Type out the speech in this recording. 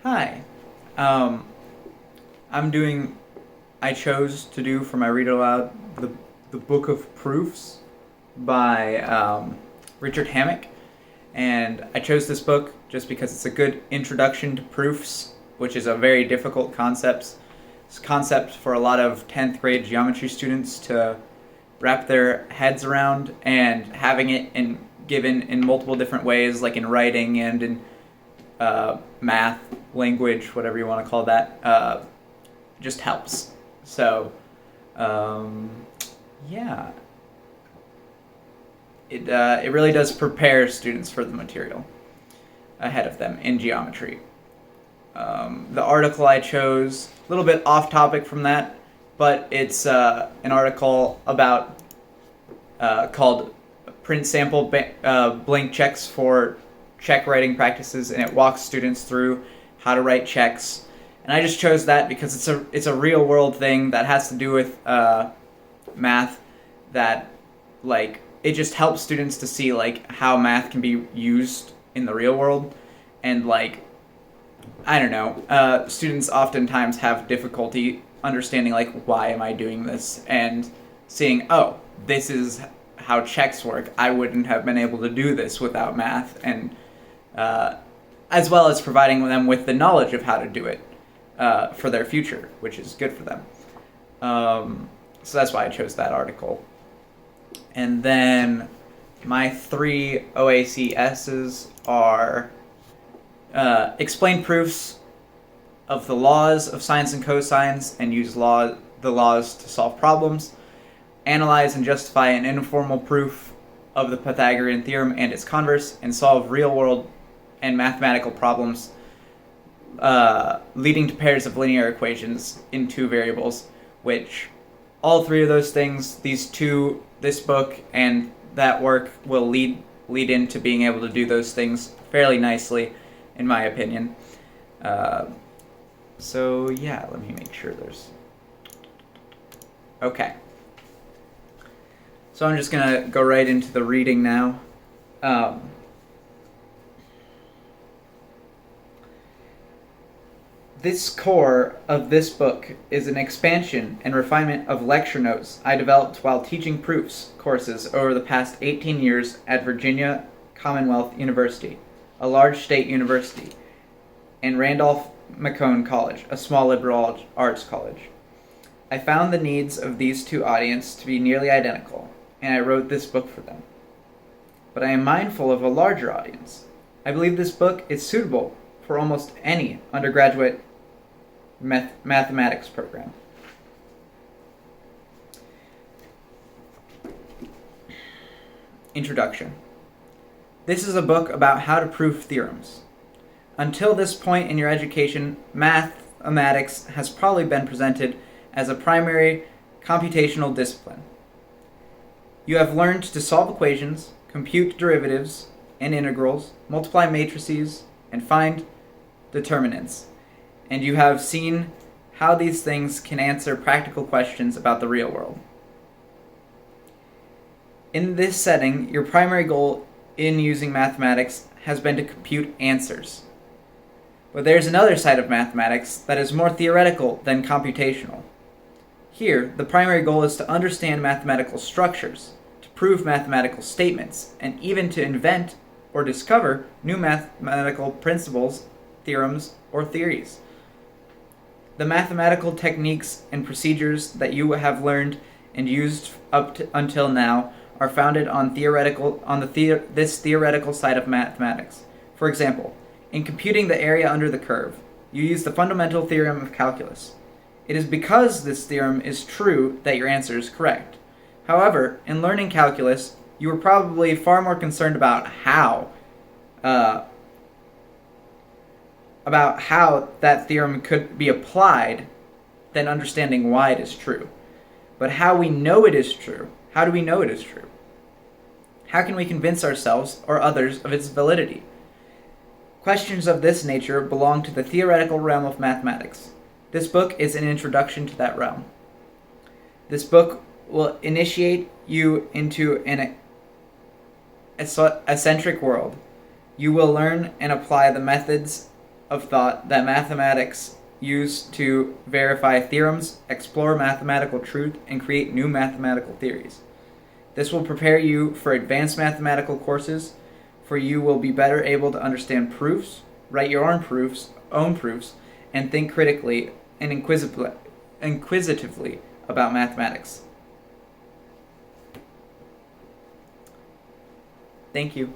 Hi. Um, I'm doing. I chose to do for my read aloud the Book of Proofs by Richard Hammock, and I chose this book just because it's a good introduction to proofs, which is a very difficult concept. It's a concept for a lot of 10th grade geometry students to wrap their heads around, and having it given in multiple different ways, like in writing and in math, language, whatever you want to call that, just helps. So, um, yeah, it really does prepare students for the material ahead of them in geometry. The article I chose, a little bit off topic from that, but it's an article about called Print Sample Blank Checks for Check Writing Practices, and it walks students through how to write checks. And I just chose that because it's a real world thing that has to do with math, that like it just helps students to see like how math can be used in the real world. And like, I don't know, students oftentimes have difficulty understanding like, why am I doing this, and seeing, oh, this is how checks work. I wouldn't have been able to do this without math, and as well as providing them with the knowledge of how to do it for their future, which is good for them. So that's why I chose that article. And then my three OACSs are explain proofs of the laws of sines and cosines and use the laws to solve problems, analyze and justify an informal proof of the Pythagorean theorem and its converse, and solve real-world and mathematical problems leading to pairs of linear equations in two variables, which all three of those things, this book and that work, will lead into being able to do those things fairly nicely, in my opinion. So yeah, let me make sure there's... Okay. So I'm just going to go right into the reading now. This core of this book is an expansion and refinement of lecture notes I developed while teaching proofs courses over the past 18 years at Virginia Commonwealth University, a large state university, and Randolph-Macon College, a small liberal arts college. I found the needs of these two audiences to be nearly identical, and I wrote this book for them. But I am mindful of a larger audience. I believe this book is suitable for almost any undergraduate mathematics program. Introduction. This is a book about how to prove theorems. Until this point in your education, mathematics has probably been presented as a primary computational discipline. You have learned to solve equations, compute derivatives and integrals, multiply matrices, and find determinants, and you have seen how these things can answer practical questions about the real world. In this setting, your primary goal in using mathematics has been to compute answers. But there's another side of mathematics that is more theoretical than computational. Here, the primary goal is to understand mathematical structures, to prove mathematical statements, and even to invent or discover new mathematical principles, theorems, or theories. The mathematical techniques and procedures that you have learned and used until now are founded on this theoretical side of mathematics. For example, in computing the area under the curve, you use the fundamental theorem of calculus. It is because this theorem is true that your answer is correct. However, in learning calculus, you were probably far more concerned about how that theorem could be applied than understanding why it is true. But how we know it is true? How do we know it is true? How can we convince ourselves or others of its validity? Questions of this nature belong to the theoretical realm of mathematics. This book is an introduction to that realm. This book will initiate you into an eccentric world. You will learn and apply the methods of thought that mathematics use to verify theorems, explore mathematical truth, and create new mathematical theories. This will prepare you for advanced mathematical courses, for you will be better able to understand proofs, write your own proofs, and think critically and inquisitively about mathematics. Thank you.